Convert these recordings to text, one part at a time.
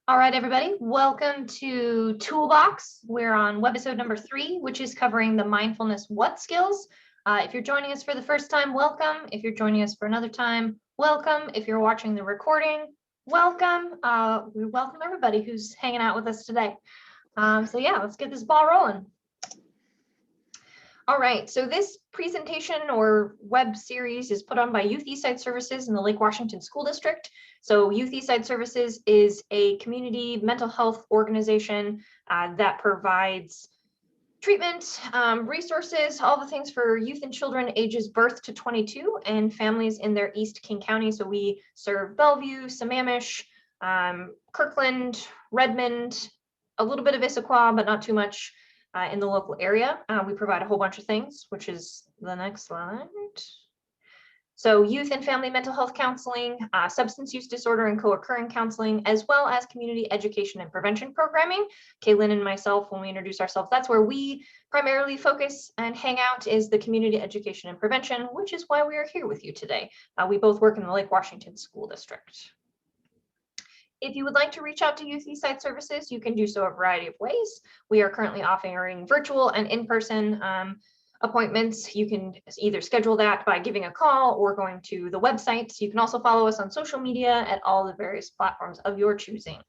All right, everybody, welcome to Toolbox. We're on webisode number 3, which is covering the mindfulness what skills. If you're joining us for the first time, welcome. If you're joining us for another time, welcome. If you're watching the recording, welcome. We welcome everybody who's hanging out with us today. So yeah, let's get this ball rolling. All right, so this presentation or web series is put on by Youth Eastside Services in the Lake Washington School District. So Youth Eastside Services is a community mental health organization that provides treatment, resources, all the things for youth and children ages birth to 22 and families in their East King County. So we serve Bellevue, Sammamish, Kirkland, Redmond, a little bit of Issaquah, but not too much. In the local area. We provide a whole bunch of things, which is the next slide. So youth and family mental health counseling, substance use disorder and co-occurring counseling, as well as community education and prevention programming. Kaylin and myself, when we introduce ourselves, that's where we primarily focus and hang out is the community education and prevention, which is why we are here with you today. We both work in the Lake Washington School District. If you would like to reach out to Youth Eastside Services, you can do so a variety of ways. We are currently offering virtual and in-person appointments. You can either schedule that by giving a call or going to the website. You can also follow us on social media at all the various platforms of your choosing.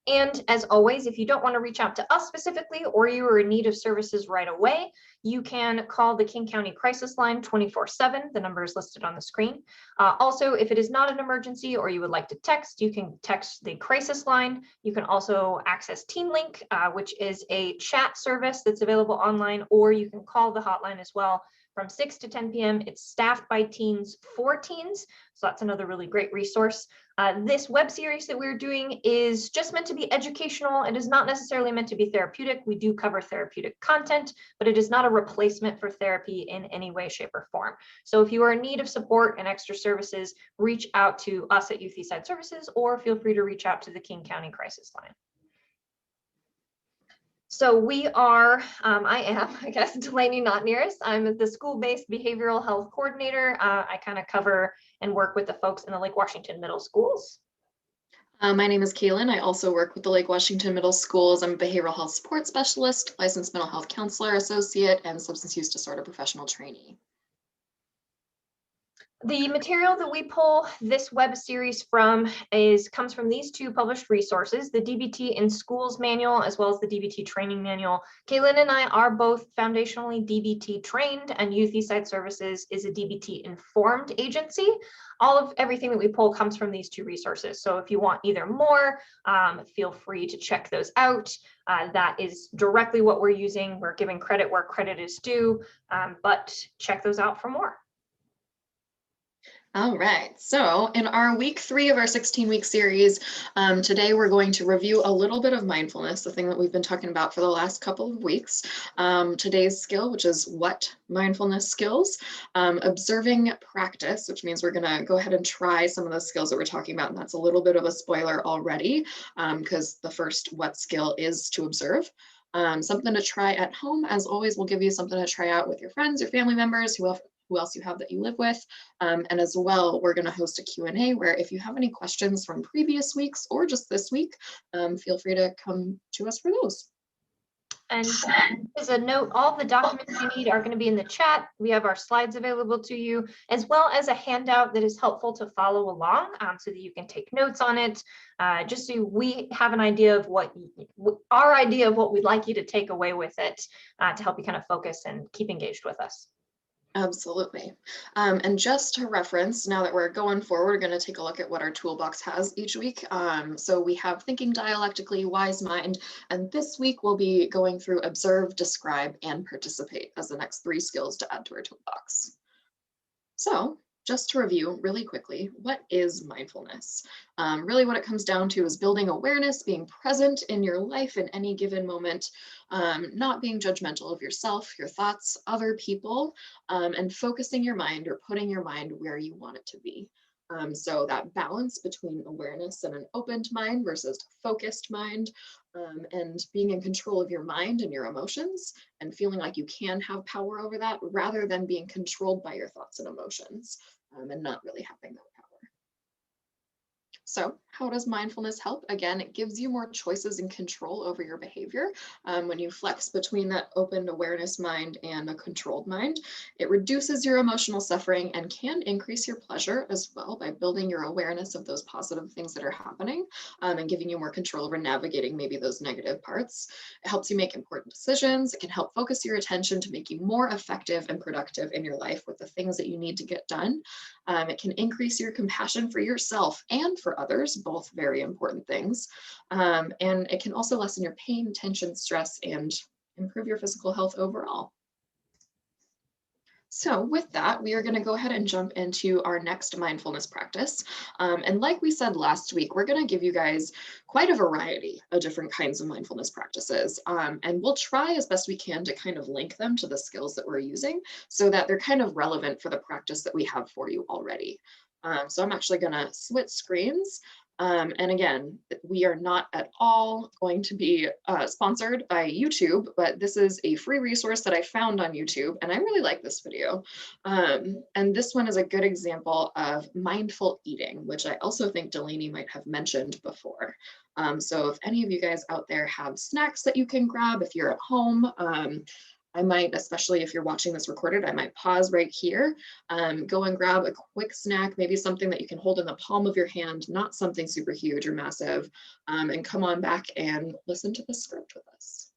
And as always, if you don't want to reach out to us specifically or you are in need of services right away, you can call the King County Crisis Line 24/7. The number is listed on the screen. Also, if it is not an emergency or you would like to text, you can text the crisis line. You can also access TeenLink, which is a chat service that's available online, or you can call the hotline as well from 6 to 10 p.m. It's staffed by teens for teens. So that's another really great resource. This web series that we're doing is just meant to be educational. It is not necessarily meant to be therapeutic. We do cover therapeutic content, but it is not a replacement for therapy in any way, shape, or form. So if you are in need of support and extra services, reach out to us at Youth Eastside Services, or feel free to reach out to the King County Crisis Line. So we are, I guess, Delaney Not Nearest. I'm the school-based behavioral health coordinator. I kind of cover and work with the folks in the Lake Washington Middle Schools. My name is Kaylin. I also work with the Lake Washington Middle Schools. I'm a behavioral health support specialist, licensed mental health counselor associate, and substance use disorder professional trainee. The material that we pull this web series from comes from these two published resources, the DBT in Schools manual, as well as the DBT training manual. Kaylin and I are both foundationally DBT trained, and Youth Eastside Services is a DBT informed agency. Everything that we pull comes from these two resources. So if you want either more, feel free to check those out. That is directly what we're using. We're giving credit where credit is due, but check those out for more. All right, so in our week 3 of our 16-week series, today we're going to review a little bit of mindfulness, the thing that we've been talking about for the last couple of weeks. Today's skill, which is what mindfulness skills, observing practice, which means we're gonna go ahead and try some of the skills that we're talking about, and that's a little bit of a spoiler already, because the first what skill is to observe. Something to try at home. As always, we'll give you something to try out with your friends, your family members, who else you have that you live with. And as well, we're going to host a Q&A where if you have any questions from previous weeks or just this week, feel free to come to us for those. And as a note, all the documents you need are going to be in the chat. We have our slides available to you, as well as a handout that is helpful to follow along so that you can take notes on it, just so we have an idea of our idea of what we'd like you to take away with it to help you kind of focus and keep engaged with us. Absolutely. And just to reference, now that we're going forward, we're going to take a look at what our toolbox has each week. So we have thinking dialectically, wise mind, and this week we'll be going through observe, describe, and participate as the next 3 skills to add to our toolbox. So just to review really quickly, what is mindfulness? Really what it comes down to is building awareness, being present in your life in any given moment, not being judgmental of yourself, your thoughts, other people, and focusing your mind or putting your mind where you want it to be. So that balance between awareness and an opened mind versus focused mind, and being in control of your mind and your emotions and feeling like you can have power over that rather than being controlled by your thoughts and emotions, and not really having that power. So How does mindfulness help? Again, it gives you more choices and control over your behavior. When you flex between that open awareness mind and a controlled mind, it reduces your emotional suffering and can increase your pleasure as well by building your awareness of those positive things that are happening, and giving you more control over navigating maybe those negative parts. It helps you make important decisions. It can help focus your attention to make you more effective and productive in your life with the things that you need to get done. It can increase your compassion for yourself and for others, both very important things. And it can also lessen your pain, tension, stress, and improve your physical health overall. So with that, we are going to go ahead and jump into our next mindfulness practice. And like we said last week, we're going to give you guys quite a variety of different kinds of mindfulness practices. And we'll try as best we can to kind of link them to the skills that we're using so that they're kind of relevant for the practice that we have for you already. So I'm actually going to switch screens. And again, we are not at all going to be sponsored by YouTube, but this is a free resource that I found on YouTube, and I really like this video. And this one is a good example of mindful eating, which I also think Delaney might have mentioned before. So if any of you guys out there have snacks that you can grab, if you're at home, I might, especially if you're watching this recorded, I might pause right here, go and grab a quick snack, maybe something that you can hold in the palm of your hand, not something super huge or massive, and come on back and listen to the script with us.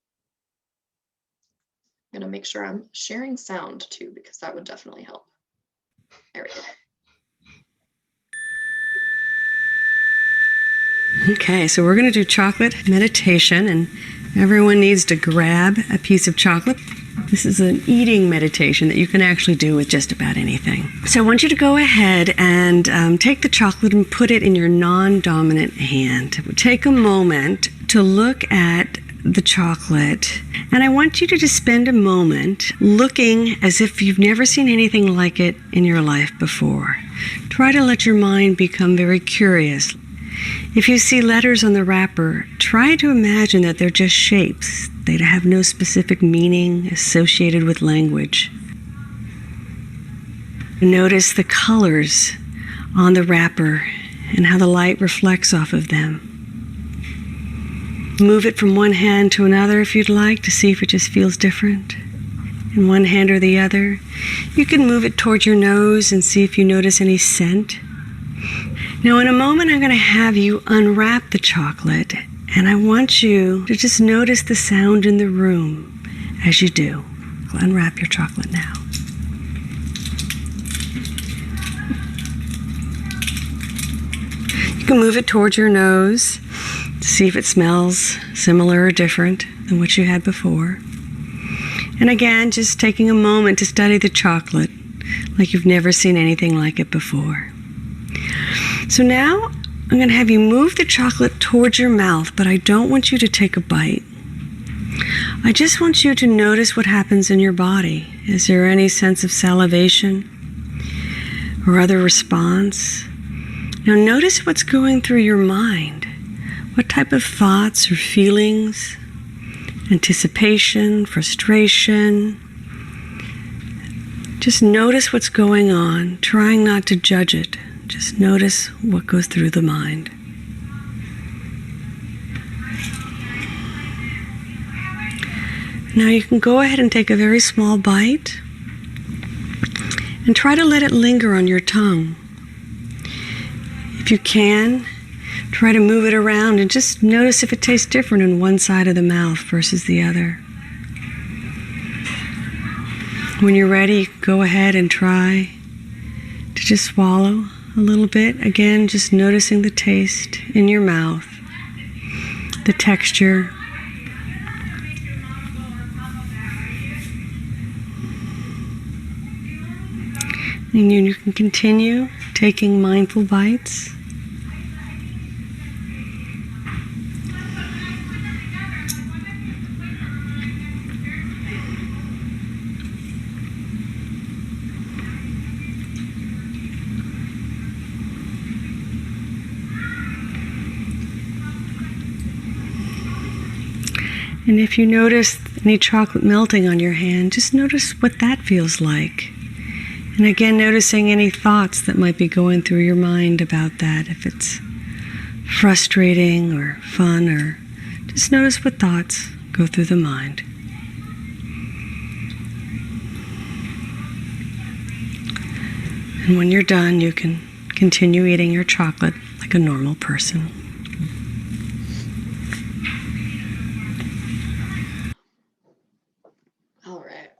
I'm gonna make sure I'm sharing sound too, because that would definitely help. There we go. Okay, so we're going to do chocolate meditation, and everyone needs to grab a piece of chocolate. This is an eating meditation that you can actually do with just about anything. So I want you to go ahead and take the chocolate and put it in your non-dominant hand. Take a moment to look at the chocolate, and I want you to just spend a moment looking as if you've never seen anything like it in your life before. Try to let your mind become very curious. If you see letters on the wrapper, try to imagine that they're just shapes. They have no specific meaning associated with language. Notice the colors on the wrapper and how the light reflects off of them. Move it from one hand to another if you'd like to see if it just feels different. In one hand or the other. You can move it towards your nose and see if you notice any scent. Now in a moment, I'm going to have you unwrap the chocolate, and I want you to just notice the sound in the room as you do. Unwrap your chocolate now. You can move it towards your nose to see if it smells similar or different than what you had before. And again, just taking a moment to study the chocolate like you've never seen anything like it before. So now I'm going to have you move the chocolate towards your mouth, but I don't want you to take a bite. I just want you to notice what happens in your body. Is there any sense of salivation or other response? Now notice what's going through your mind. What type of thoughts or feelings? Anticipation, frustration. Just notice what's going on, trying not to judge it. Just notice what goes through the mind. Now you can go ahead and take a very small bite and try to let it linger on your tongue. If you can, try to move it around and just notice if it tastes different in one side of the mouth versus the other. When you're ready, go ahead and try to just swallow a little bit. Again, just noticing the taste in your mouth, the texture. And you can continue taking mindful bites. And if you notice any chocolate melting on your hand, just notice what that feels like. And again, noticing any thoughts that might be going through your mind about that, if it's frustrating or fun, or just notice what thoughts go through the mind. And when you're done, you can continue eating your chocolate like a normal person. All right.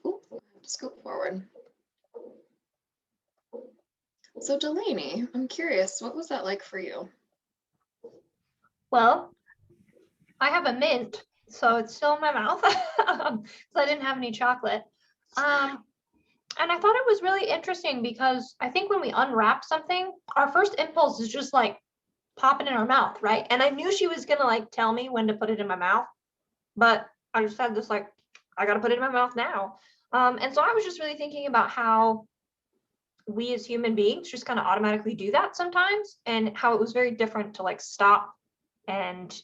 Ooh, just go forward. So Delaney, I'm curious, what was that like for you? Well, I have a mint, so it's still in my mouth because I didn't have any chocolate. And I thought it was really interesting because I think when we unwrap something, our first impulse is just like pop it in our mouth, right? And I knew she was gonna like tell me when to put it in my mouth, but I just had this like, I gotta put it in my mouth now. And so I was just really thinking about how we as human beings just kind of automatically do that sometimes, and how it was very different to like stop and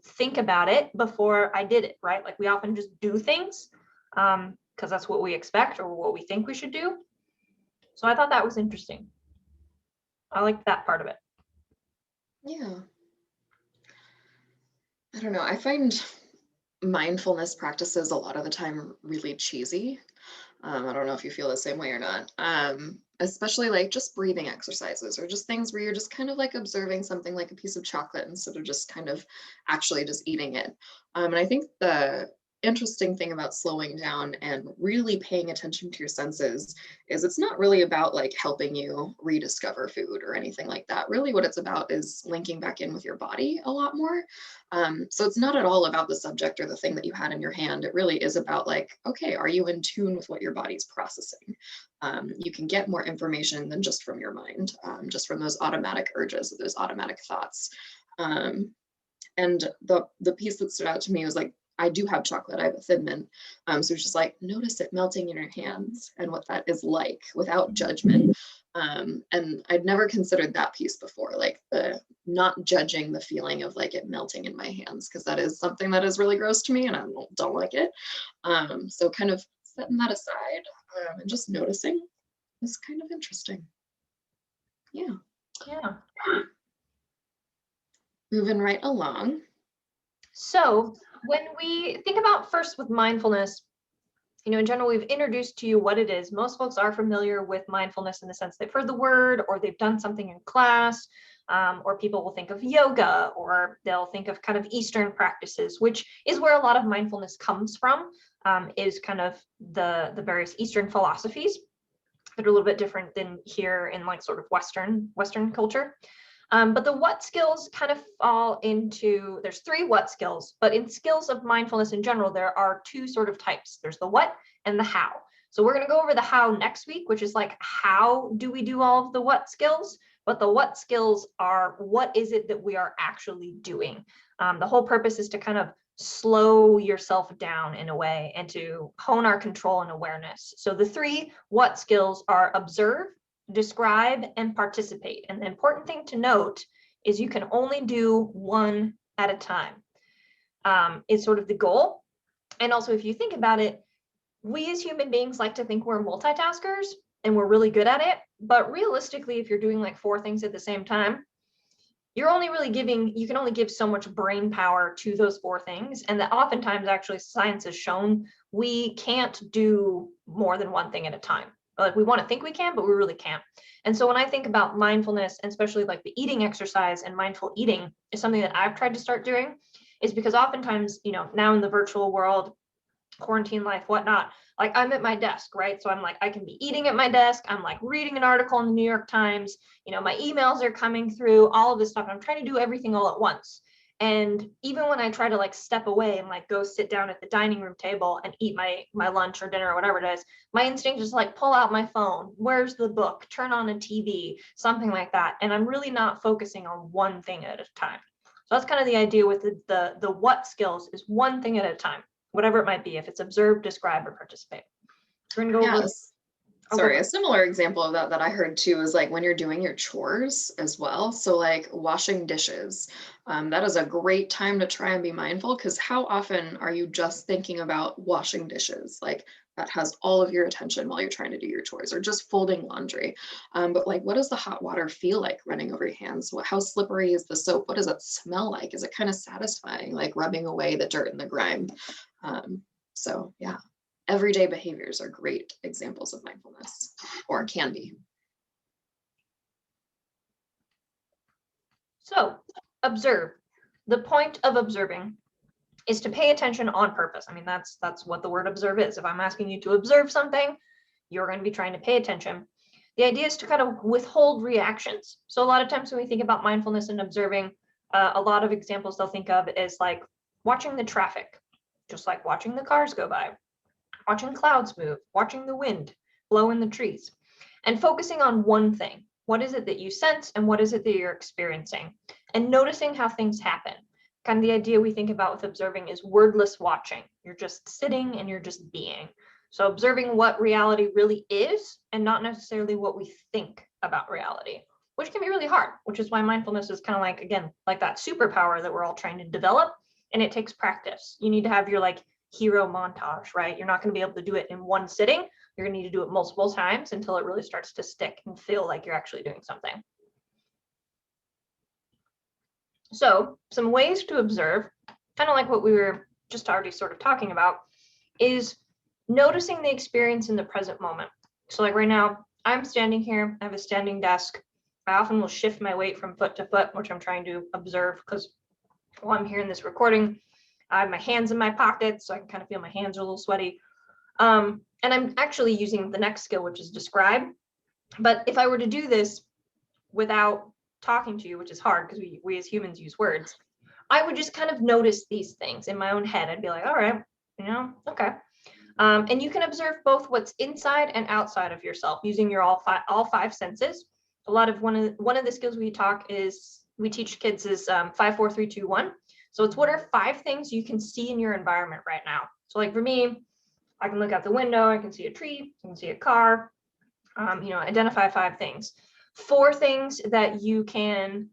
think about it before I did it, right? Like we often just do things because that's what we expect or what we think we should do. So I thought that was interesting. I liked that part of it. Yeah. I don't know. I find mindfulness practices a lot of the time really cheesy. I don't know if you feel the same way or not. Especially like just breathing exercises or just things where you're just kind of like observing something like a piece of chocolate instead of just kind of actually just eating it. And I think the interesting thing about slowing down and really paying attention to your senses is it's not really about like helping you rediscover food or anything like that. Really what it's about is linking back in with your body a lot more. So it's not at all about the subject or the thing that you had in your hand. It really is about like, okay, are you in tune with what your body's processing? You can get more information than just from your mind, just from those automatic urges, those automatic thoughts. And the piece that stood out to me was like, I do have chocolate, I have a Thin Mint. So it's just like, notice it melting in your hands and what that is like without judgment. And I'd never considered that piece before, like the not judging the feeling of like it melting in my hands, because that is something that is really gross to me and I don't like it. So kind of setting that aside and just noticing is kind of interesting. Yeah. Yeah. Moving right along. So when we think about first with mindfulness, in general, we've introduced to you what it is. Most folks are familiar with mindfulness in the sense they've heard the word or they've done something in class, or people will think of yoga, or they'll think of kind of Eastern practices, which is where a lot of mindfulness comes from, is kind of the various Eastern philosophies that are a little bit different than here in like sort of Western culture. But the what skills kind of fall into, there's 3 what skills, but in skills of mindfulness in general, there are 2 sort of types. There's the what and the how. So we're going to go over the how next week, which is like, how do we do all of the what skills? But the what skills are, what is it that we are actually doing? The whole purpose is to kind of slow yourself down in a way and to hone our control and awareness. So the 3 what skills are observe, describe, and participate. And the important thing to note is you can only do one at a time. Is sort of the goal. And also, if you think about it, we as human beings like to think we're multitaskers and we're really good at it. But realistically, if you're doing like 4 things at the same time, you're only really you can only give so much brain power to those 4 things. And that oftentimes actually science has shown we can't do more than one thing at a time. Like we want to think we can, but we really can't. And so when I think about mindfulness, and especially like the eating exercise and mindful eating is something that I've tried to start doing, is because oftentimes, now in the virtual world, quarantine life, whatnot, like I'm at my desk, right? So I'm like, I can be eating at my desk. I'm like reading an article in the New York Times, my emails are coming through, all of this stuff. I'm trying to do everything all at once. And even when I try to like step away and like go sit down at the dining room table and eat my lunch or dinner or whatever it is, my instinct is like pull out my phone. Where's the book? Turn on a TV, something like that. And I'm really not focusing on one thing at a time. So that's kind of the idea with the what skills is one thing at a time, whatever it might be, if it's observe, describe, or participate. We're gonna go over. Yes. Sorry, a similar example of that I heard too is like when you're doing your chores as well. So like washing dishes, that is a great time to try and be mindful, because how often are you just thinking about washing dishes? Like that has all of your attention while you're trying to do your chores, or just folding laundry. But like, what does the hot water feel like running over your hands? How slippery is the soap? What does it smell like? Is it kind of satisfying, like rubbing away the dirt and the grime? So yeah. Everyday behaviors are great examples of mindfulness, or can be. So observe. The point of observing is to pay attention on purpose. I mean, that's what the word observe is. If I'm asking you to observe something, you're going to be trying to pay attention. The idea is to kind of withhold reactions. So a lot of times when we think about mindfulness and observing, a lot of examples they'll think of is like watching the traffic, just like watching the cars go by, watching clouds move, watching the wind blow in the trees, and focusing on one thing. What is it that you sense and what is it that you're experiencing? And noticing how things happen. Kind of the idea we think about with observing is wordless watching. You're just sitting and you're just being. So observing what reality really is and not necessarily what we think about reality, which can be really hard, which is why mindfulness is kind of like, again, like that superpower that we're all trying to develop. And it takes practice. You need to have your like hero montage, right? You're not going to be able to do it in one sitting. You're going to need to do it multiple times until it really starts to stick and feel like you're actually doing something. So some ways to observe, kind of like what we were just already sort of talking about, is noticing the experience in the present moment. So like right now, I'm standing here, I have a standing desk. I often will shift my weight from foot to foot, which I'm trying to observe because while I'm here in this recording, I have my hands in my pockets, so I can kind of feel my hands are a little sweaty. And I'm actually using the next skill, which is describe. But if I were to do this without talking to you, which is hard because we as humans use words, I would just kind of notice these things in my own head. I'd be like, all right, okay. And you can observe both what's inside and outside of yourself using your all five senses. A lot of one of the skills we teach kids is 5, 4, 3, 2, 1. So it's what are 5 things you can see in your environment right now. So like for me, I can look out the window, I can see a tree, I can see a car, identify 5 things. 4 things that you can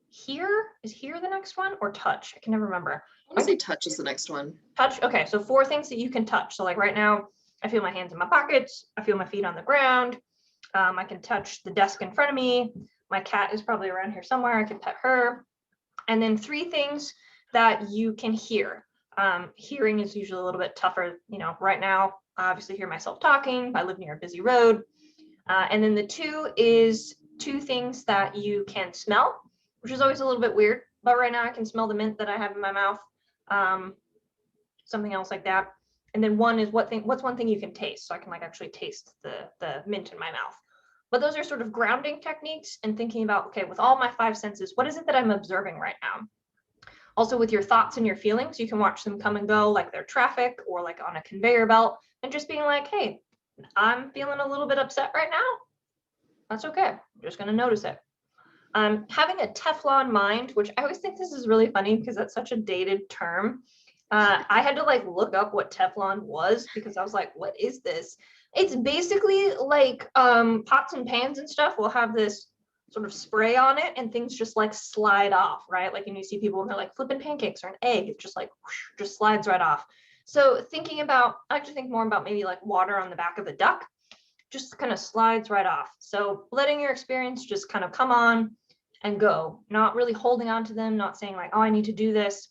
hear. Is hear the next one or touch? I can never remember. I want to say touch is the next one. Touch. Okay, so 4 things that you can touch. So like right now, I feel my hands in my pockets. I feel my feet on the ground. I can touch the desk in front of me. My cat is probably around here somewhere. I can pet her. And then 3 things that you can hear. Hearing is usually a little bit tougher. Right now, I obviously hear myself talking. I live near a busy road. And then the 2 is 2 things that you can smell, which is always a little bit weird. But right now I can smell the mint that I have in my mouth. Something else like that. And then 1 is what's one thing you can taste. So I can like actually taste the mint in my mouth. But those are sort of grounding techniques and thinking about, okay, with all my 5 senses, what is it that I'm observing right now? Also with your thoughts and your feelings, you can watch them come and go like they're traffic or like on a conveyor belt and just being like, hey, I'm feeling a little bit upset right now. That's okay. I'm just going to notice it. Having a Teflon mind, which I always think this is really funny because that's such a dated term. I had to like look up what Teflon was because I was like, what is this? It's basically like pots and pans and stuff will have this sort of spray on it and things just like slide off, right? Like, and you see people when they're like flipping pancakes or an egg, it just like whoosh, just slides right off. So I actually think more about maybe like water on the back of a duck, just kind of slides right off. So letting your experience just kind of come on and go, not really holding on to them, not saying like, oh, I need to do this.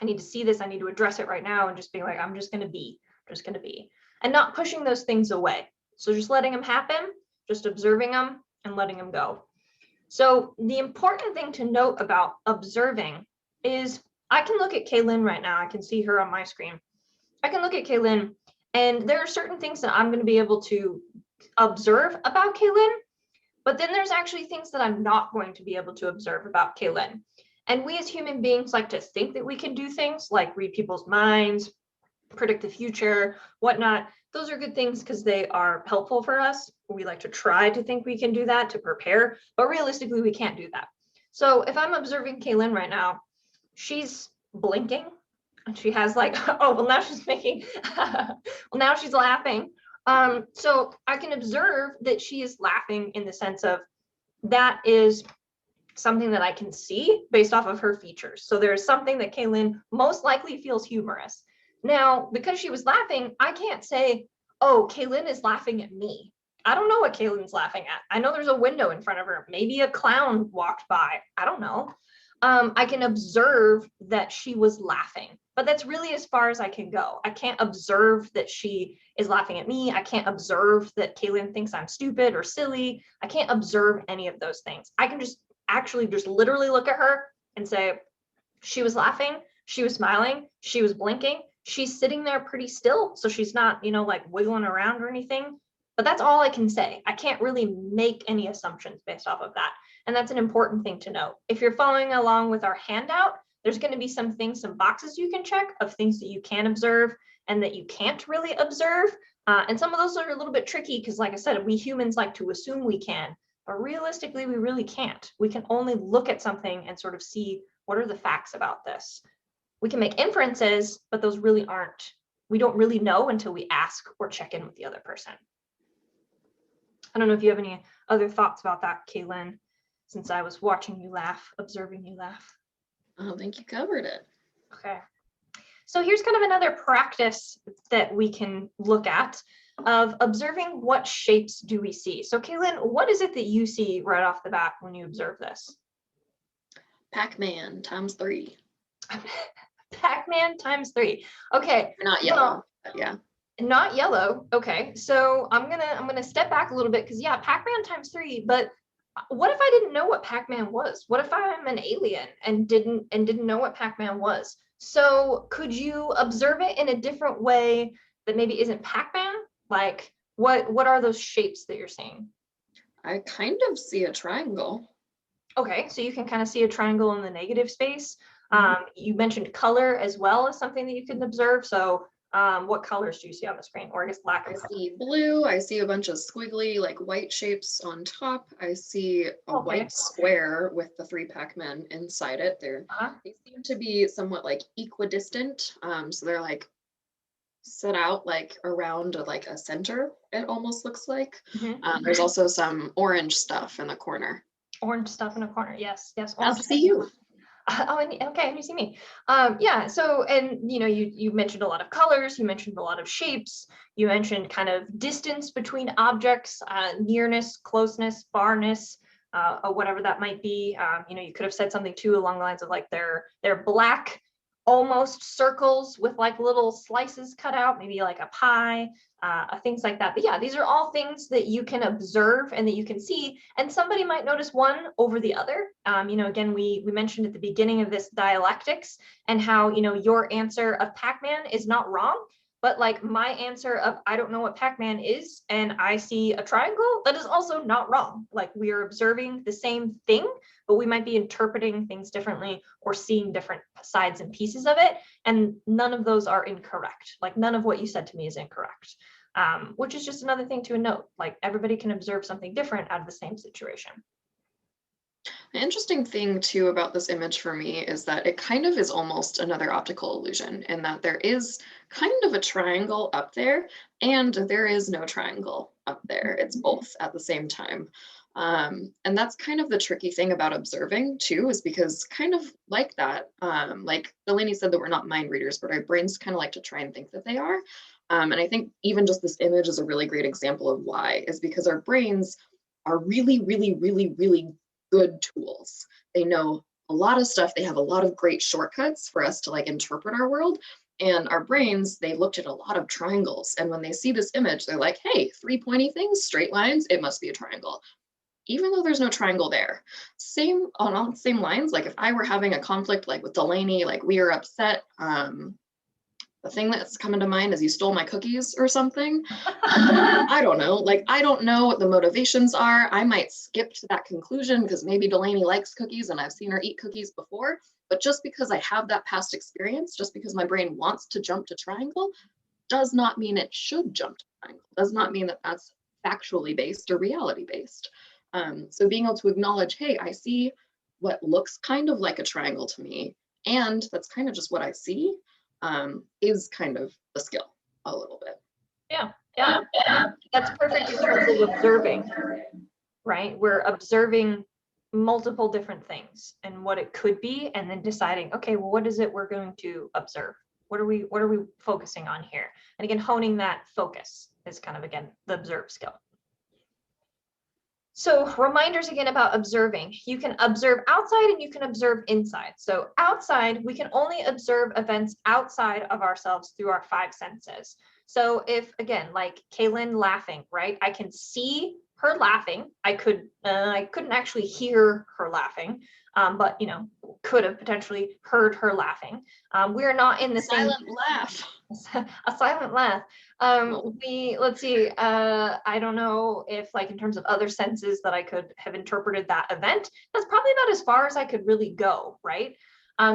I need to see this. I need to address it right now. And just being like, I'm just going to be, and not pushing those things away. So just letting them happen, just observing them and letting them go. So the important thing to note about observing is I can look at Kaylin right now. I can see her on my screen. I can look at Kaylin and there are certain things that I'm going to be able to observe about Kaylin, but then there's actually things that I'm not going to be able to observe about Kaylin. And we as human beings like to think that we can do things like read people's minds, predict the future, whatnot. Those are good things because they are helpful for us. We like to try to think we can do that to prepare, but realistically, we can't do that. So if I'm observing Kaylin right now, she's blinking and she has like, oh, well now she's making, well now she's laughing. So I can observe that she is laughing in the sense of that is something that I can see based off of her features. So there's something that Kaylin most likely feels humorous. Now, because she was laughing, I can't say, oh, Kaylin is laughing at me. I don't know what Kaylin's laughing at. I know there's a window in front of her. Maybe a clown walked by. I don't know. I can observe that she was laughing, but that's really as far as I can go. I can't observe that she is laughing at me. I can't observe that Kaylin thinks I'm stupid or silly. I can't observe any of those things. I can just actually just literally look at her and say, she was laughing, she was smiling, she was blinking, she's sitting there pretty still. So she's not, like wiggling around or anything. But that's all I can say. I can't really make any assumptions based off of that. And that's an important thing to know. If you're following along with our handout, there's going to be some boxes you can check of things that you can observe and that you can't really observe. And some of those are a little bit tricky because, like I said, we humans like to assume we can, but realistically, we really can't. We can only look at something and sort of see what are the facts about this. We can make inferences, but those really aren't, we don't really know until we ask or check in with the other person. I don't know if you have any other thoughts about that, Kaylin, since I was watching you laugh, observing you laugh. I think you covered it. Okay. So here's kind of another practice that we can look at of observing what shapes do we see. So Kaylin, what is it that you see right off the bat when you observe this? Pac-Man ×3. Pac-Man ×3. Okay. Not yellow, but yeah. Not yellow. Okay. So I'm gonna step back a little bit because yeah, Pac-Man ×3, but what if I didn't know what Pac-Man was? What if I'm an alien and didn't know what Pac-Man was? So could you observe it in a different way that maybe isn't Pac-Man? Like what are those shapes that you're seeing? I kind of see a triangle. Okay, so you can kind of see a triangle in the negative space. Mhm. You mentioned color as well as something that you can observe. So what colors do you see on the screen, or I guess lack I of color? see blue. I see a bunch of squiggly, like white shapes on top. I see a Okay. white square with the 3 Pac-Men inside it. Uh-huh. They seem to be somewhat like equidistant. So they're like set out like around like a center, it almost looks like. Mhm. There's also some orange stuff in the corner. Orange stuff in a corner. Yes, yes. I'll Orange. see you. Oh, okay, and you see me. Yeah, so, and you mentioned a lot of colors, you mentioned a lot of shapes, you mentioned kind of distance between objects, nearness, closeness, farness, or whatever that might be. You could have said something too along the lines of like they're black, almost circles with like little slices cut out, maybe like a pie, things like that. But yeah, these are all things that you can observe and that you can see, and somebody might notice one over the other. Again, we mentioned at the beginning of this dialectics and how, your answer of Pac-Man is not wrong, but like my answer of I don't know what Pac-Man is and I see a triangle, that is also not wrong. Like we are observing the same thing, but we might be interpreting things differently or seeing different sides and pieces of it. And none of those are incorrect. Like none of what you said to me is incorrect, which is just another thing to note. Like everybody can observe something different out of the same situation. The interesting thing too about this image for me is that it kind of is almost another optical illusion in that there is kind of a triangle up there and there is no triangle up there. It's both at the same time. And that's kind of the tricky thing about observing too, is because kind of like that, like Delaney said that we're not mind readers, but our brains kind of like to try and think that they are. And I think even just this image is a really great example of why, is because our brains are really, really, really, really good tools. They know a lot of stuff. They have a lot of great shortcuts for us to like interpret our world. And our brains, they looked at a lot of triangles. And when they see this image, they're like, hey, 3 pointy things, straight lines, it must be a triangle. Even though there's no triangle there. Same on all the same lines, like if I were having a conflict like with Delaney, like we are upset, the thing that's coming to mind is you stole my cookies or something. I don't know. Like, I don't know what the motivations are. I might skip to that conclusion because maybe Delaney likes cookies and I've seen her eat cookies before. But just because I have that past experience, just because my brain wants to jump to triangle, does not mean it should jump to triangle. Does not mean that that's factually based or reality based. So being able to acknowledge, hey, I see what looks kind of like a triangle to me, and that's kind of just what I see, is kind of a skill a little bit. Yeah, Yeah, that's perfect in terms of observing, right? We're observing multiple different things and what it could be, and then deciding, okay, well, what is it we're going to observe? What are we focusing on here? And again, honing that focus is kind of, again, the observe skill. So reminders again about observing. You can observe outside and you can observe inside. So outside, we can only observe events outside of ourselves through our 5 senses. So if, again, like Kaylin laughing, right? I can see her laughing. I couldn't actually hear her laughing, but could have potentially heard her laughing. We're not in the same silent laugh. A silent laugh. Let's see, I don't know if, like, in terms of other senses that I could have interpreted that event, that's probably about as far as I could really go, right?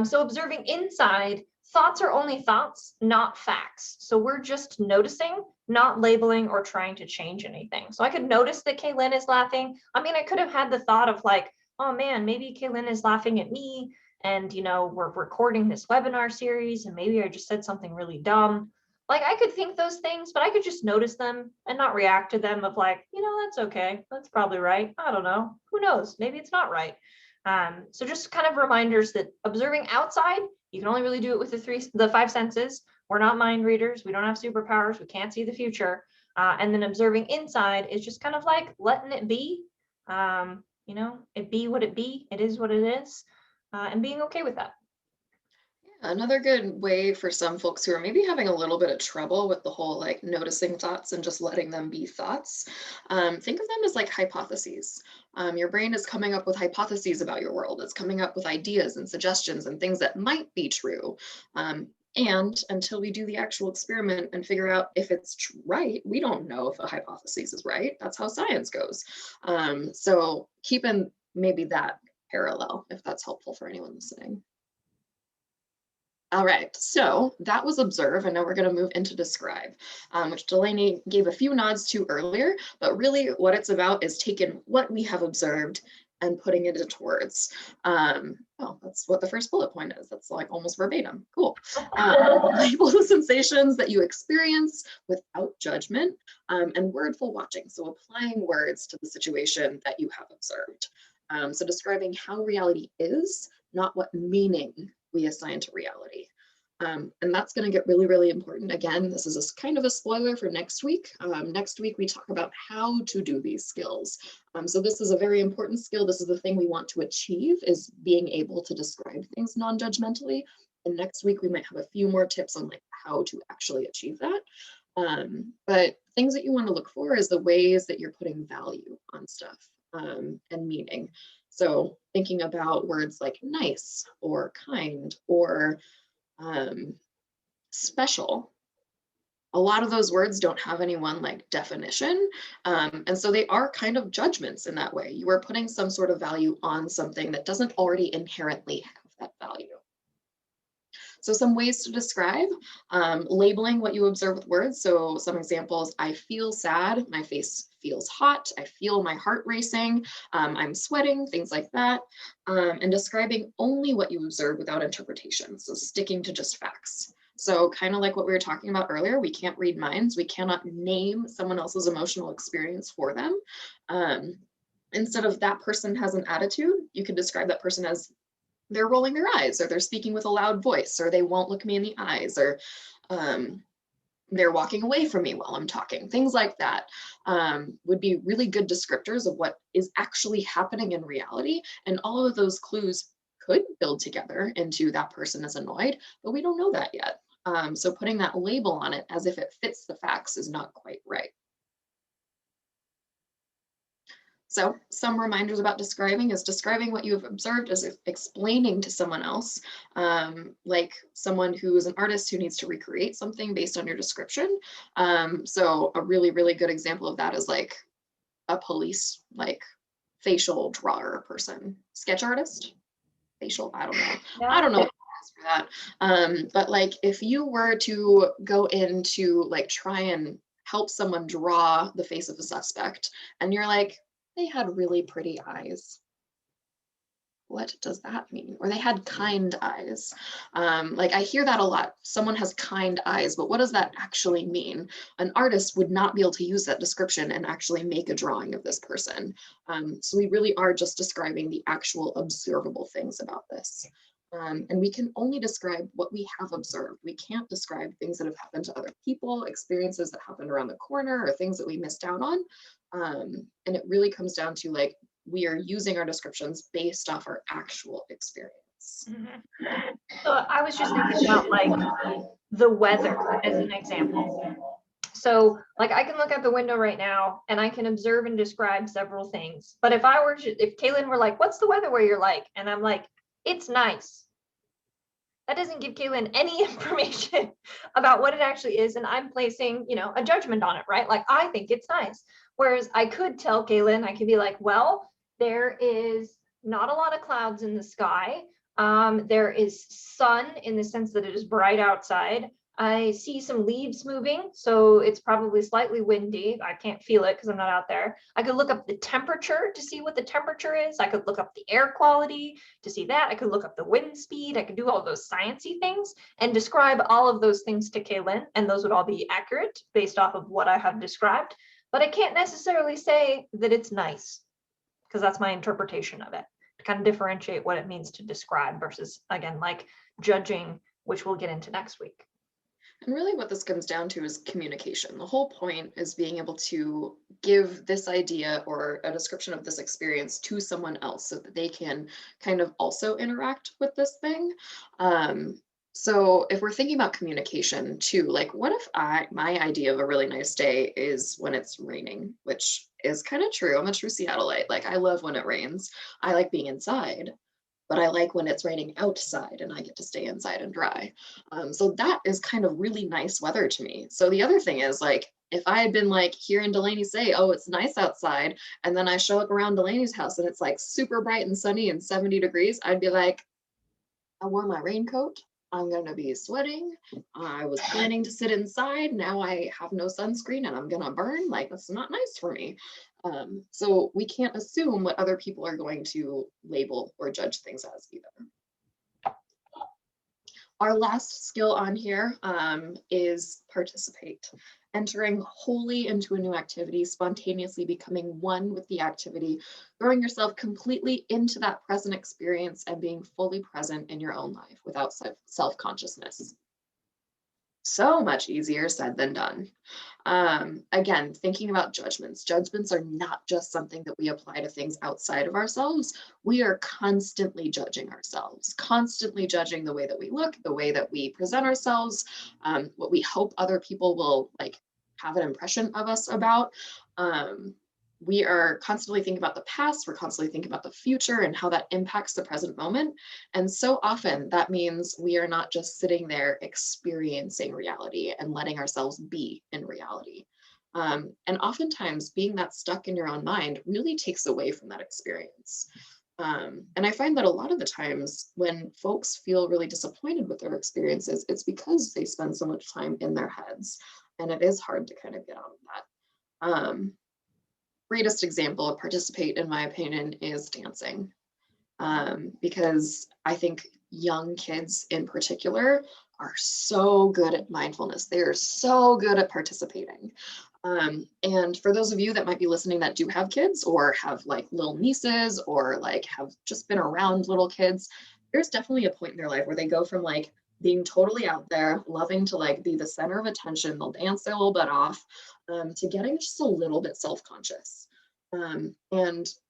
So observing inside, thoughts are only thoughts, not facts. So we're just noticing, not labeling or trying to change anything. So I could notice that Kaylin is laughing. I mean, I could have had the thought of like, oh man, maybe Kaylin is laughing at me, and we're recording this webinar series, and maybe I just said something really dumb. Like, I could think those things, but I could just notice them and not react to them of like, that's okay, that's probably right, I don't know, who knows, maybe it's not right. So just kind of reminders that observing outside, you can only really do it with the 5 senses. We're not mind readers, we don't have superpowers, we can't see the future. And then observing inside is just kind of like letting it be. It be what it be, it is what it is. And being okay with that. Yeah, another good way for some folks who are maybe having a little bit of trouble with the whole like noticing thoughts and just letting them be thoughts, think of them as like hypotheses. Your brain is coming up with hypotheses about your world. It's coming up with ideas and suggestions and things that might be true. And until we do the actual experiment and figure out if it's right, we don't know if a hypothesis is right. That's how science goes. So keeping maybe that parallel, if that's helpful for anyone listening. All right, so that was observe, and now we're going to move into describe, which Delaney gave a few nods to earlier, but really what it's about is taking what we have observed and putting it into words. Oh, that's what the first bullet point is. That's like almost verbatim. Cool. Label the sensations that you experience without judgment, and wordful watching. So applying words to the situation that you have observed. So describing how reality is, not what meaning we assign to reality. And that's going to get really, really important. Again, this is kind of a spoiler for next week. Next week, we talk about how to do these skills. So this is a very important skill. This is the thing we want to achieve, is being able to describe things non-judgmentally. And next week, we might have a few more tips on like how to actually achieve that. But things that you want to look for is the ways that you're putting value on stuff and meaning. So thinking about words like nice or kind or special. A lot of those words don't have any one like definition. And so they are kind of judgments in that way. You are putting some sort of value on something that doesn't already inherently have that value. So some ways to describe, labeling what you observe with words. So some examples: I feel sad, my face feels hot, I feel my heart racing, I'm sweating, things like that. And describing only what you observe without interpretation. So sticking to just facts. So kind of like what we were talking about earlier, we can't read minds. We cannot name someone else's emotional experience for them. Instead of that person has an attitude, you can describe that person as they're rolling their eyes, or they're speaking with a loud voice, or they won't look me in the eyes, or they're walking away from me while I'm talking. Things like that would be really good descriptors of what is actually happening in reality. And all of those clues could build together into that person is annoyed, but we don't know that yet. So putting that label on it as if it fits the facts is not quite right. So some reminders about describing is describing what you have observed as explaining to someone else, like someone who is an artist who needs to recreate something based on your description. So a really, really good example of that is like a police, like facial drawer person, sketch artist, facial, I don't know. Yeah. I don't know what for that. But like if you were to go into like try and help someone draw the face of a suspect, and you're like, they had really pretty eyes. what does that mean? Or they had kind eyes. Like I hear that a lot. Someone has kind eyes, but what does that actually mean? An artist would not be able to use that description and actually make a drawing of this person. So we really are just describing the actual observable things about this. And we can only describe what we have observed. We can't describe things that have happened to other people, experiences that happened around the corner, or things that we missed out on. And it really comes down to like, we are using our descriptions based off our actual experience. So I was just thinking about like the weather as an example. So like I can look out the window right now and I can observe and describe several things. But if Kaylin were like, what's the weather where you're like? And I'm like, it's nice. That doesn't give Kaylin any information about what it actually is. And I'm placing, a judgment on it, right? Like I think it's nice. Whereas I could tell Kaylin, I could be like, well, there is not a lot of clouds in the sky. There is sun in the sense that it is bright outside. I see some leaves moving, so it's probably slightly windy. I can't feel it because I'm not out there. I could look up the temperature to see what the temperature is. I could look up the air quality to see that. I could look up the wind speed. I could do all those sciencey things and describe all of those things to Kaylin, and those would all be accurate based off of what I have described. But I can't necessarily say that it's nice because that's my interpretation of it, to kind of differentiate what it means to describe versus, again, like judging, which we'll get into next week. And really what this comes down to is communication. The whole point is being able to give this idea or a description of this experience to someone else so that they can kind of also interact with this thing. So if we're thinking about communication too, like what if my idea of a really nice day is when it's raining, which is kind of true. I'm a true Seattleite. Like I love when it rains. I like being inside, but I like when it's raining outside and I get to stay inside and dry. So that is kind of really nice weather to me. So the other thing is like, if I had been like hearing Delaney say, oh, it's nice outside, and then I show up around Delaney's house and it's like super bright and sunny and 70 degrees, I'd be like, I wore my raincoat. I'm going to be sweating. I was planning to sit inside. Now I have no sunscreen and I'm going to burn. Like, that's not nice for me. So we can't assume what other people are going to label or judge things as either. Our last skill on here is participate. Entering wholly into a new activity, spontaneously becoming one with the activity, throwing yourself completely into that present experience and being fully present in your own life without self-consciousness. So much easier said than done. Again, thinking about judgments. Judgments are not just something that we apply to things outside of ourselves. We are constantly judging ourselves, constantly judging the way that we look, the way that we present ourselves, what we hope other people will like have an impression of us about. We are constantly thinking about the past, we're constantly thinking about the future and how that impacts the present moment. And so often that means we are not just sitting there experiencing reality and letting ourselves be in reality. And oftentimes being that stuck in your own mind really takes away from that experience. And I find that a lot of the times when folks feel really disappointed with their experiences, it's because they spend so much time in their heads. And it is hard to kind of get out of that. Greatest example of participate, in my opinion, is dancing. Because I think young kids in particular are so good at mindfulness. They are so good at participating. And for those of you that might be listening that do have kids or have like little nieces or like have just been around little kids, there's definitely a point in their life where they go from like being totally out there, loving to like be the center of attention, they'll dance their little butt off, to getting just a little bit self-conscious. And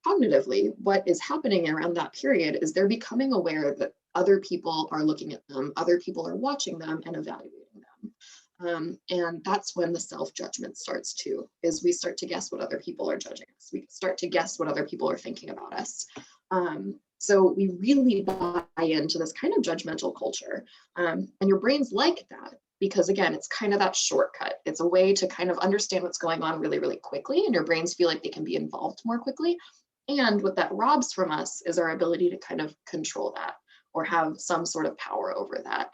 cognitively, what is happening around that period is they're becoming aware that other people are looking at them, other people are watching them and evaluating them. And that's when the self-judgment starts too, is we start to guess what other people are judging us. We start to guess what other people are thinking about us. So we really buy into this kind of judgmental culture. And your brain's like that because again, it's kind of that shortcut. It's a way to kind of understand what's going on really, really quickly, and your brains feel like they can be involved more quickly. And what that robs from us is our ability to kind of control that or have some sort of power over that,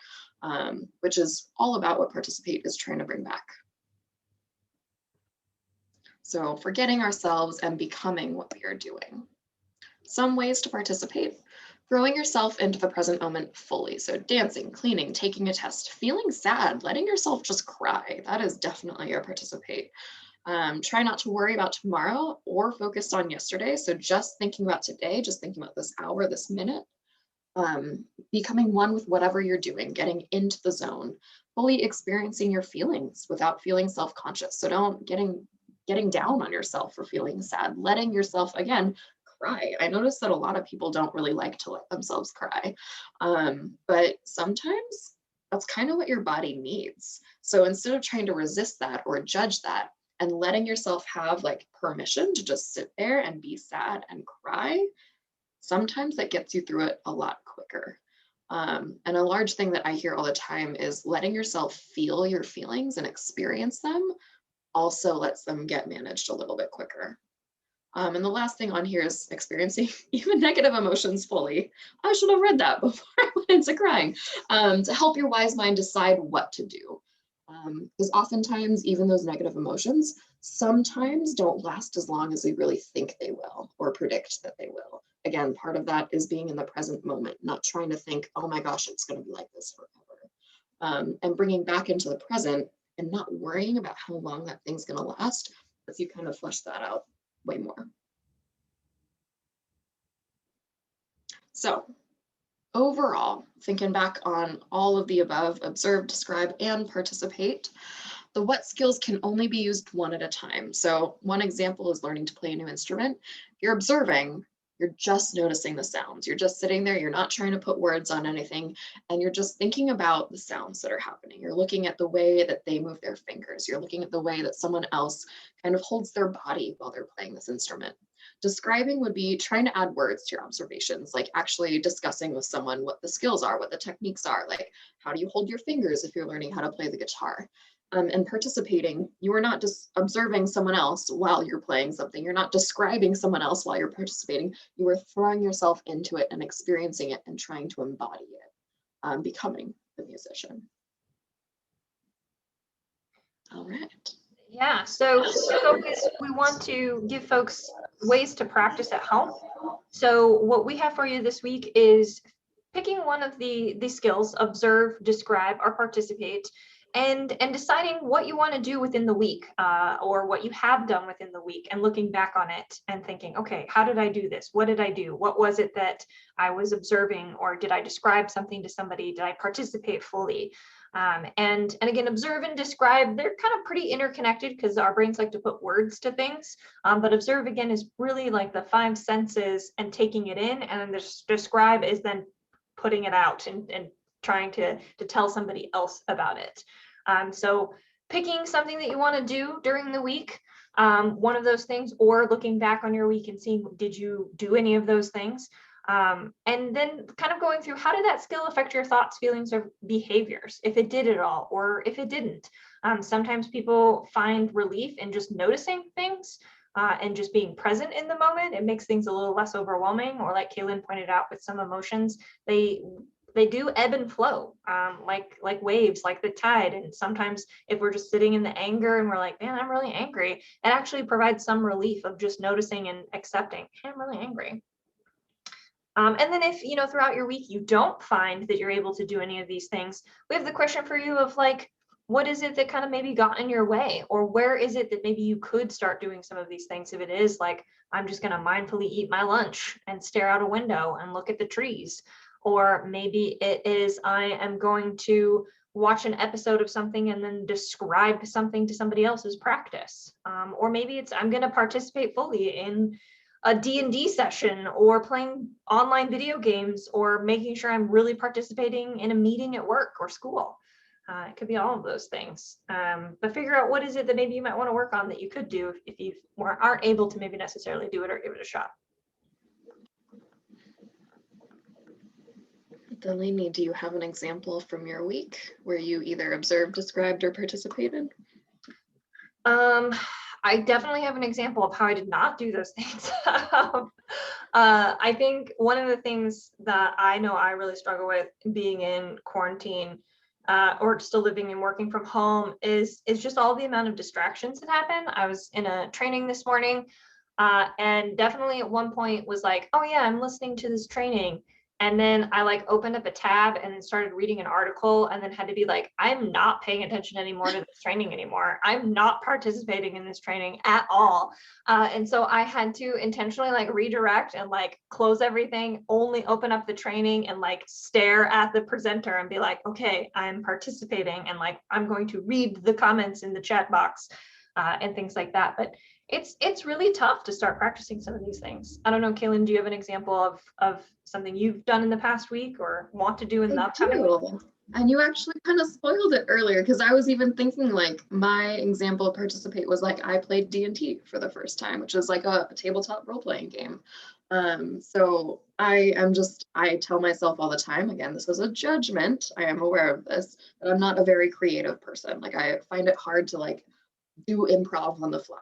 which is all about what participate is trying to bring back. So forgetting ourselves and becoming what we are doing. Some ways to participate. Throwing yourself into the present moment fully. So dancing, cleaning, taking a test, feeling sad, letting yourself just cry. That is definitely your participate. Try not to worry about tomorrow or focused on yesterday. So just thinking about today, just thinking about this hour, this minute, becoming one with whatever you're doing, getting into the zone, fully experiencing your feelings without feeling self-conscious. So don't getting down on yourself for feeling sad, letting yourself, again, cry. I notice that a lot of people don't really like to let themselves cry, but sometimes that's kind of what your body needs. So instead of trying to resist that or judge that and letting yourself have like permission to just sit there and be sad and cry, sometimes that gets you through it a lot quicker. And a large thing that I hear all the time is letting yourself feel your feelings and experience them also lets them get managed a little bit quicker. And the last thing on here is experiencing even negative emotions fully. I should have read that before I went into crying, to help your wise mind decide what to do. Because oftentimes, even those negative emotions sometimes don't last as long as we really think they will or predict that they will. Again, part of that is being in the present moment, not trying to think, oh my gosh, it's going to be like this forever. And bringing back into the present and not worrying about how long that thing's going to last as you kind of flesh that out way more. So overall, thinking back on all of the above, observe, describe, and participate, the what skills can only be used one at a time. So one example is learning to play a new instrument. You're observing, you're just noticing the sounds. You're just sitting there, you're not trying to put words on anything, and you're just thinking about the sounds that are happening. You're looking at the way that they move their fingers. You're looking at the way that someone else kind of holds their body while they're playing this instrument. Describing would be trying to add words to your observations, like actually discussing with someone what the skills are, what the techniques are, like how do you hold your fingers if you're learning how to play the guitar. And participating, you are not just observing someone else while you're playing something. You're not describing someone else while you're participating. You are throwing yourself into it and experiencing it and trying to embody it, becoming the musician. All right. Yeah, so focus, we want to give folks ways to practice at home. So what we have for you this week is picking one of the skills, observe, describe, or participate, and deciding what you want to do within the week, or what you have done within the week, and looking back on it and thinking, okay, how did I do this? What did I do? What was it that I was observing? Or did I describe something to somebody? Did I participate fully? And again, observe and describe, they're kind of pretty interconnected because our brains like to put words to things. But observe, again, is really like the 5 senses and taking it in, and then describe is then putting it out and trying to tell somebody else about it. So picking something that you want to do during the week, one of those things, or looking back on your week and seeing, did you do any of those things? And then kind of going through, how did that skill affect your thoughts, feelings, or behaviors, if it did at all, or if it didn't. Sometimes people find relief in just noticing things and just being present in the moment. It makes things a little less overwhelming, or like Kaylin pointed out, with some emotions, they do ebb and flow, like waves, like the tide. And sometimes if we're just sitting in the anger and we're like, man, I'm really angry, it actually provides some relief of just noticing and accepting, hey, I'm really angry. And then if, throughout your week, you don't find that you're able to do any of these things, we have the question for you of like, what is it that kind of maybe got in your way? Or where is it that maybe you could start doing some of these things? If it is like, I'm just going to mindfully eat my lunch and stare out a window and look at the trees. Or maybe it is, I am going to watch an episode of something and then describe something to somebody else's practice. Or maybe it's, I'm going to participate fully in a D&D session, or playing online video games, or making sure I'm really participating in a meeting at work or school. It could be all of those things. But figure out what is it that maybe you might want to work on that you could do if you aren't able to maybe necessarily do it or give it a shot. Delaney, do you have an example from your week where you either observed, described, or participated? I definitely have an example of how I did not do those things. I think one of the things that I know I really struggle with being in quarantine, or still living and working from home, is just all the amount of distractions that happen. I was in a training this morning, and definitely at one point was like, oh yeah, I'm listening to this training. And then I like opened up a tab and then started reading an article and then had to be like, I'm not paying attention anymore to this training anymore. I'm not participating in this training at all. And so I had to intentionally like redirect and like close everything, only open up the training and like stare at the presenter and be like, okay, I'm participating and like I'm going to read the comments in the chat box and things like that. But it's really tough to start practicing some of these things. I don't know, Kaylin, do you have an example of something you've done in the past week or want to do in the upcoming week? And you actually kind of spoiled it earlier, because I was even thinking like my example of participate was like I played D&T for the first time, which is like a tabletop role-playing game. So I tell myself all the time, again, this is a judgment, I am aware of this, but I'm not a very creative person. Like I find it hard to like do improv on the fly.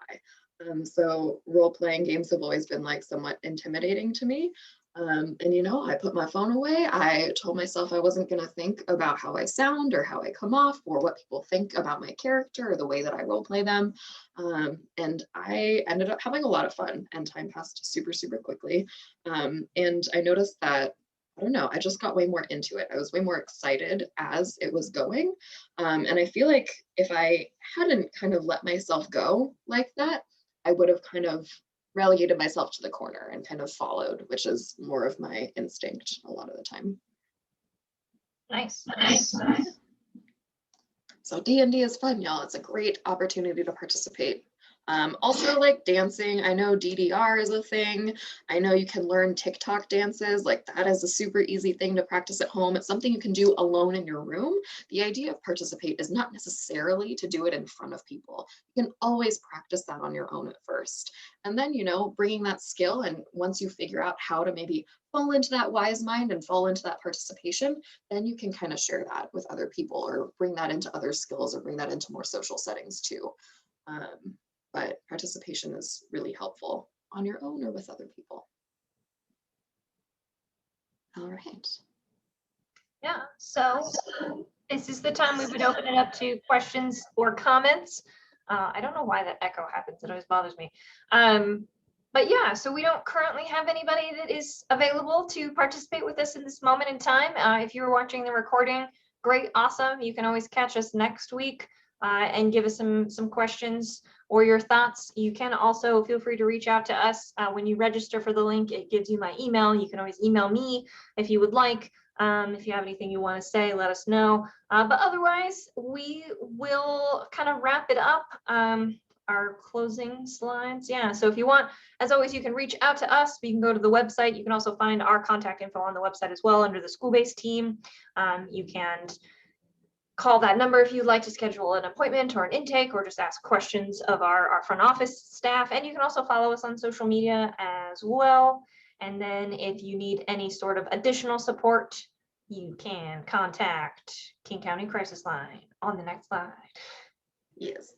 So role-playing games have always been like somewhat intimidating to me. And I put my phone away. I told myself I wasn't going to think about how I sound or how I come off or what people think about my character or the way that I role play them. And I ended up having a lot of fun, and time passed super, super quickly. And I noticed that, I don't know, I just got way more into it. I was way more excited as it was going. And I feel like if I hadn't kind of let myself go like that, I would have kind of relegated myself to the corner and kind of followed, which is more of my instinct a lot of the time. Nice. So D&D is fun, y'all. It's a great opportunity to participate. Also like dancing, I know DDR is a thing. I know you can learn TikTok dances. Like that is a super easy thing to practice at home. It's something you can do alone in your room. The idea of participate is not necessarily to do it in front of people. You can always practice that on your own at first. And then, bringing that skill, and once you figure out how to maybe fall into that wise mind and fall into that participation, then you can kind of share that with other people or bring that into other skills or bring that into more social settings too. But participation is really helpful on your own or with other people. All right. Yeah, so this is the time we would open it up to questions or comments. I don't know why that echo happens. It always bothers me. But yeah, so we don't currently have anybody that is available to participate with us in this moment in time. If you were watching the recording, great, awesome. You can always catch us next week and give us some questions or your thoughts. You can also feel free to reach out to us when you register for the link. It gives you my email. You can always email me if you would like. If you have anything you want to say, let us know. But otherwise, we will kind of wrap it up. Our closing slides. Yeah, so if you want, as always, you can reach out to us. You can go to the website. You can also find our contact info on the website as well under the school-based team. You can call that number if you'd like to schedule an appointment or an intake or just ask questions of our front office staff. And you can also follow us on social media as well. And then if you need any sort of additional support, you can contact King County Crisis Line on the next slide. Yes.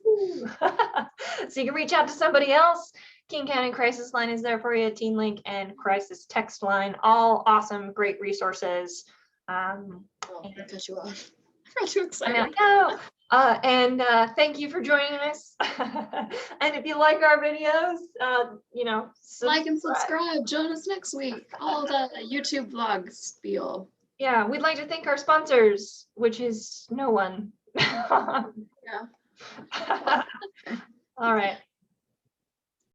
So you can reach out to somebody else. King County Crisis Line is there for you. Teen Link and Crisis Text Line, all awesome, great resources. I cut you off. I got too excited. I know. Thank you for joining us. And if you like our videos, like and subscribe. Join us next week. All the YouTube vlog spiel. Yeah, we'd like to thank our sponsors, which is no one. Yeah. All right.